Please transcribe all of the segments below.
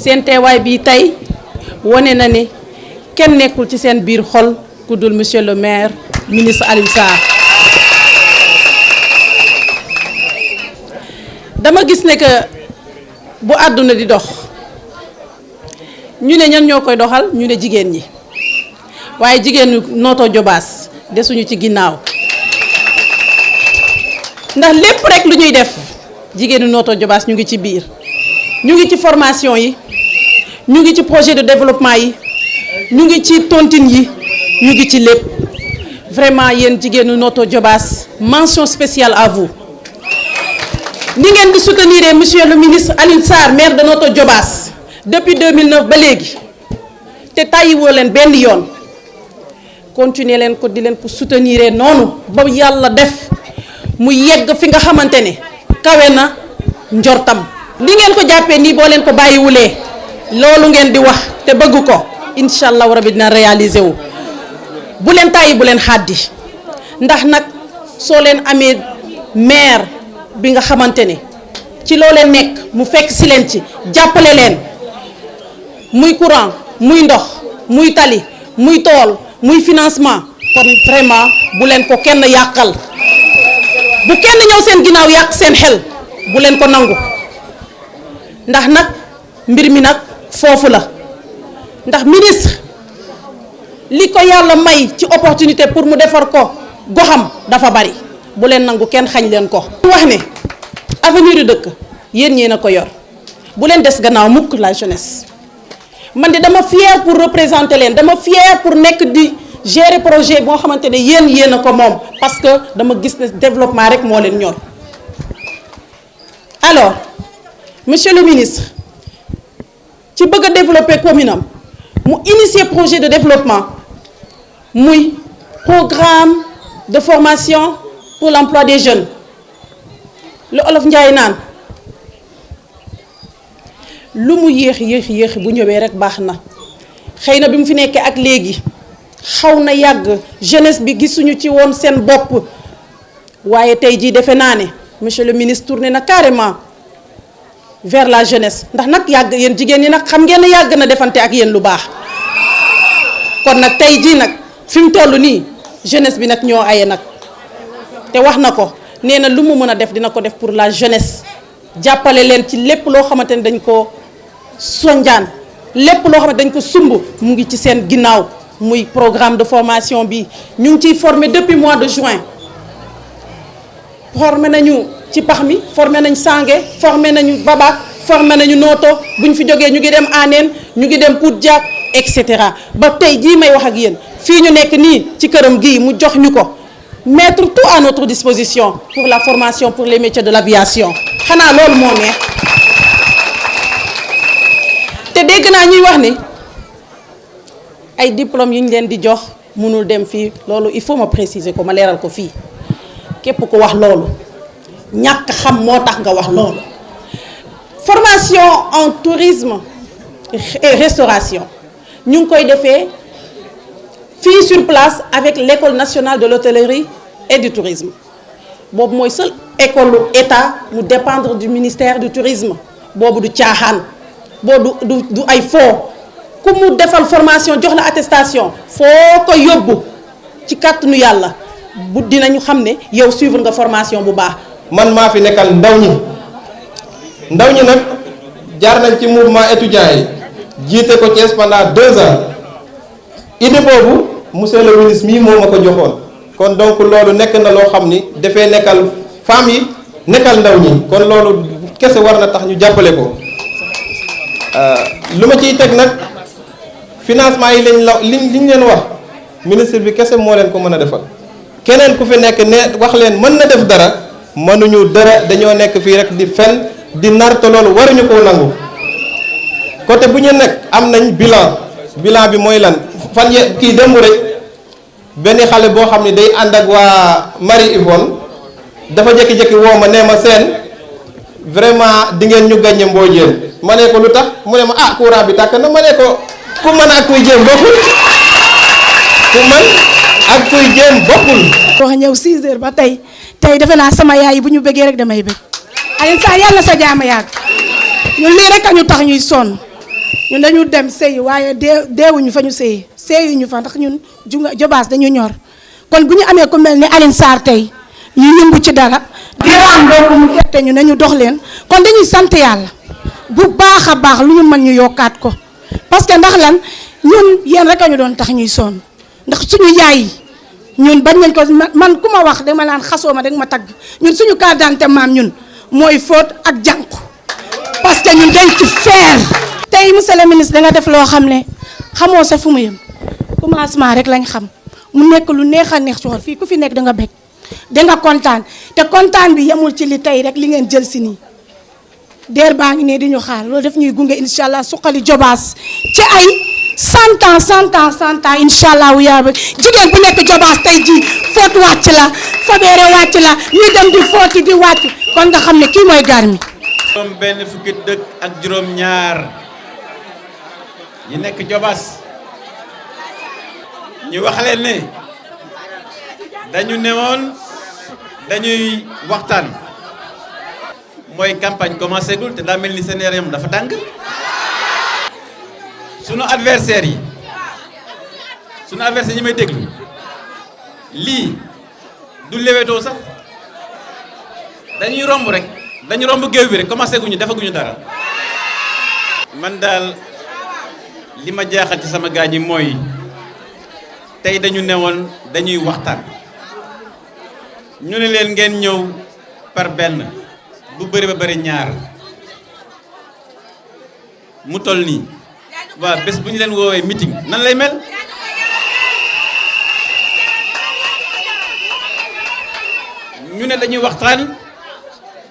seen teewaay bi tey wane na ne kenn nekkul ci seen biir xol ku dul monsieur le maire ministre Alioune Sarr. dama gis ne que bu àdduna di dox ñu ne ñan ñoo koy doxal ñu ne jigéen ñi waaye jigéenu Notto Diobass desuñu ci ginnaaw ndax lépp rek lu ñuy def jigéenu Notto Diobass ñu ngi ci biir, ñu ngi ci formation yi, ñu ngi ci projet de développement yi, ñu ngi ci tontine yi, ñu ngi ci lépp. Vraiment yéen jigéenu Notto Diobass, mention spéciale à vous. Ni ngeen di soutenir monsieur le ministre Alioune Sarr, maire de Notto Diobass depuis 2009 ba léegi te tàyyiwoo leen benn yoon, continuer leen ko di leen ko soutenir noonu ba yàlla def mu yegg fi nga xamante ne kawe na njortam. li ngeen ko jàppee nii boo leen ko bàyyiwulee loolu ngeen di wax te bëgg ko incha allah rabi dina réaliser wu. bu leen tàyyi bu leen xàddi ndax nag soo leen amee maire bi nga xamante ne ci loo leen nekk mu fekk si leen ci jàppale leen muy courant muy ndox muy tali muy tool muy financement kon vraiment bu leen ko kenn yàqal. bu kenn ñëw seen ginnaaw yàq seen xel bu leen ko nangu ndax nag mbir mi nag foofu la ndax ministre li ko yàlla may ci opportunité pour mu defar ko goxam dafa bari bu leen nangu kenn xañ leen ko. wax ne avenir yu dëkk yéen ñee na ko yor bu leen des gannaaw mukk la jeunesse man de dama fier pour représenter leen, dama fier pour nekk di gérer projet boo xamante ne yéen a ko moom parce que dama gis ne développement rek moo leen ñor. Alors monsieur le ministre ci bëgg a développer commune am mu initier projet de développement muy programme de formation pour l'emploi des jeunes le olof Njaay naan lu mu yéex bu ñëwee rek baax na. xëy na bi mu fi nekkee ak léegi xaw na yàgg jeunesse bi gisuñu ci woon seen bopp waaye tey jii defe naa ne monsieur le ministre tourné na carrément vers la jeunesse ndax nag yàgg yéen jigéen ñi nag xam ngeen ne yàgg na defante ak yéen lu baax. kon nag tey jii nag fi mu toll nii jeunesse bi nag ñoo aye nag te wax na ko nee na lu mu mën a def dina ko def pour la jeunesse jàppale leen ci lépp loo xamante ne dañ ko sonjaan lépp loo xamante dañ ko sumb mu ngi ci seen ginnaaw. muy programme de formation bi ñu ngi ciy formé depuis mois de juin formé nañu ci pax mi formé nañ Sange formé nañu Babac formé nañu Notto bu ñu fi jógee ñu ngi dem Anen ñu ngi dem Pout Diack et cetera ba tey jii may wax ak yéen fii ñu nekk nii ci këram gii mu jox ñu ko mettre tout à notre disposition pour la formation pour les métiers de l'aviation xanaa loolu moo neex te dégg naa ñuy wax ni ay diplôme yi ñu leen di jox mënul dem fii loolu il faut ma préciser ko ma leeral ko fii képp ko wax loolu ñàkk xam moo tax nga wax loolu. formation en tourisme et restauration ñu ngi koy defee fii sur place avec l'école nationale de l'hôtellerie et du tourisme boobu mooy seul école état mu dépendre du ministère du tourisme boobu du caaxaan boobu du ay faux. ku mu defal formation jox la attestation foo ko yóbbu ci kàttanu yàlla bu dinañu xam ne yow suivre nga formation bu baax. man maa fi nekkal ndaw ñi nag jaar nañ ci mouvement étudiant yi jiite ko Thiès pendant 2 ans idée boobu monsieur le ministre mii moo ma ko joxoon kon donc loolu nekk na loo xam ni dafay nekkal femmes yi nekkal ndaw ñi kon loolu kese war na tax ñu jàppale ko lu ma ciy teg nag. financement yi liñ leen wax ministre bi kese moo leen ko mën a defal keneen ku fi nekk ne wax leen mën na def dara mënuñu dara dañoo nekk fii rek di fen di nar te loolu waruñu koo nangu côté bu ñu nekk am nañ bilan bi mooy lan fan kii démb rek benn xale boo xam ne day ànd ak waa Marie Yvonne dafa jékki-jékki woo ma nee ma seen vraiment di ngeen ñu gagné Mbodiène ma ne ko lu tax mu ne ma ah courant bi tàkk na ma ne ko. ku mën ak kuy jéem bokkul ku mën ak kuy jéem bokkul. wax ñëw 6 heures ba tey defe naa sama yaay yi bu ñu bëggee rek damay bëgg Alioune Sarr yàlla sa jaama yàgg ñun lii rek a ñu tax ñuy sonn ñun dañu dem sëyi waaye deewuñu fa ñu sëyi sëyuñu fa ndax ñun Jobaas dañu ñor kon bu ñu amee ku mel ni Alioune Sarr tey ñu yëngu ci dara di raam boobu mu gerte ñu nañu dox leen kon dañuy sant yàlla bu baax a baax lu ñu mën ñu yokkaat ko parce que ndax lan ñun yéen rek a ñu doon tax ñuy sonn ndax suñu yaay yi ñun bañ nañ ko man ku ma wax dama naan xasoo ma danga ma tagg ñun suñu carte d'identité maam ñun mooy fóot ak jànku parce que ñun dañ ci feer tey monsieur le ministre da nga def loo xam ne xamoo sa fu mu yem commencement rek lañ xam mu nekk lu neex a neex ci xol fii ku fi nekk da nga bég da nga kontaan te kontaan bi yemul ci li tey rek li ngeen jël si nii deer baa ngi ne di ñu xaar loolu def ñuy gunge incha allah suqali Jobaas ci ay 100 ans 100 ans 100 ans incha allah wu yaaba jigéen bu nekk Jobaas tey jii foot wàcc la fabeere wàcc la ñu dem di footi di wàcc kon nga xam ne kii mooy Garmi. juróom benn fukki dëkk ak juróom ñaar yi nekk Jobaas ñu wax leen ne dañu newoon dañuy waxtaan mooy campagne commencé gul te daa mel ni seen yaram dafa tàng sunu adversaire yi ñi may déglu lii du léwétoo sax dañuy romb rek dañu romb géew bi rek commencé guñu defaguñu dara man daal li ma jaaxal ci sama gaañ yi mooy tey dañu newoon dañuy waxtaan ñu ne leen ngeen ñëw par benn bu bëri ba bëri ñaar mu toll nii waaw bés bu ñu leen woowee meeting nan lay mel ñu ne dañuy waxtaan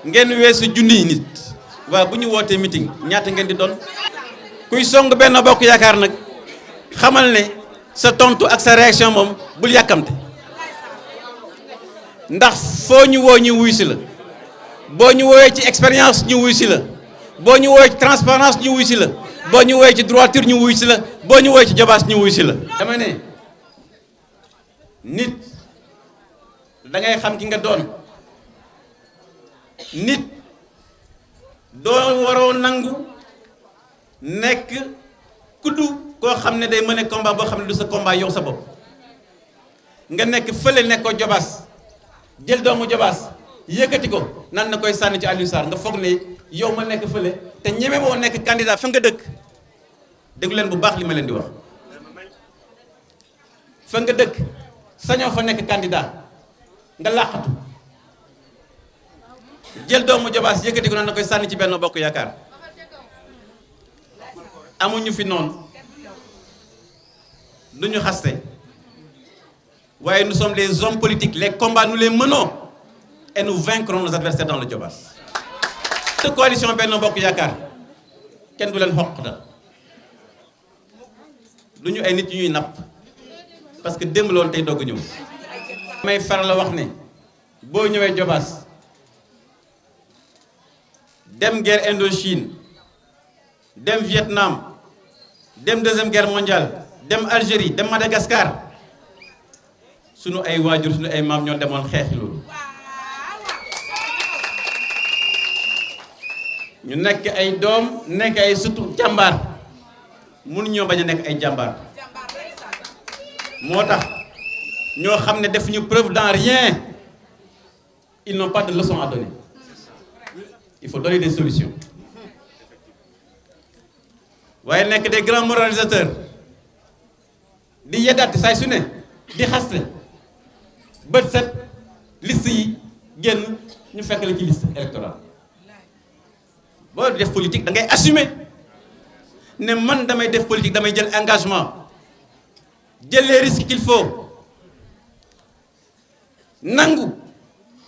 ngeen weesu junniy nit waaw bu ñu wootee meeting ñaata ngeen di doon kuy song Benno Bokk Yaakaar nag xamal ne sa tontu ak sa réaction moom bul yàkkamte ndax foo ñu woo ñu wuy si la boo ñu woowee ci expérience ñu wuy si la boo ñu woowee ci transparence ñu wuy si la boo ñu woowee ci droiture ñu wuy si la boo ñu woowee ci Jobaas ñu wuy si la dama ne nit da ngay xam ki nga doon nit doo waroo nangu nekk kuddu koo xam ne day mën combat boo xam ne du sa combat yow sa bopp nga nekk fële nekkoo Jobaas jël doomu Jobaas yëkkati ko nan na koy sànni ci Aliou Sarr nga foog ne yow ma nekk fële te ñeme moo nekk candidat fa nga dëkk déglu leen bu baax li ma leen di wax fa nga dëkk sañoo fa nekk candidat nga làqatu jël doomu Jobaas yëkkati ko nan na koy sànni ci Benno Bokk Yaakaar amuñu fi noonu duñu xaste waaye nous sommes les hommes politiques les combats nous les menons et nous vaincrons nos adversaires dans le Jobaas te coalition Benno Bokk Yaakaar kenn du leen xoqatal du ñu ay nit yu ñuy napp parce que démb loolu tey doog a ñëw may faral la wax ne boo ñëwee Jobaas dem guerre Indochine dem Vietnam dem deuxième guerre mondiale dem Algérie dem Madagascar sunu ay waajur sunu ay maam ñoo demoon xeexi loolu ñu nekk ay doom nekk ay surtout jàmbaar mënuñoo bañ a nekk ay jàmbaar moo tax ñoo xam ne defuñu preuve dans rien ils n'ont pas de leçon à donner il faut donner des solutions waaye nekk des grands moralisateurs di yeddaate saay su ne di xaste bët set liste yi génn ñu fekk la ci liste électorale boo def politique da ngay assumer ne man damay def politique damay jël engagement jël les risques qu'il faut nangu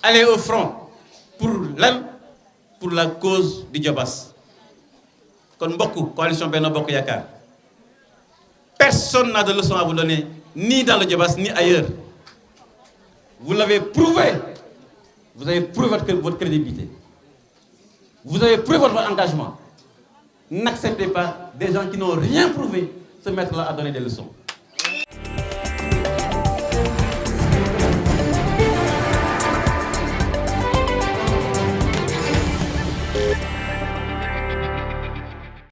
aller au front pour lan pour la cause du Jobaas kon mbokk coalition Benno Bokk Yaakaar personne n'a de leçon à vous donner ni dans le Jobaas ni ailleurs vous l'avez prouvé vous avez prouvé votre crédibilité vous avez prouvé votre engagement n'acceptez pas des gens qui n'ont rien prouvé se mettre là à donner des leçons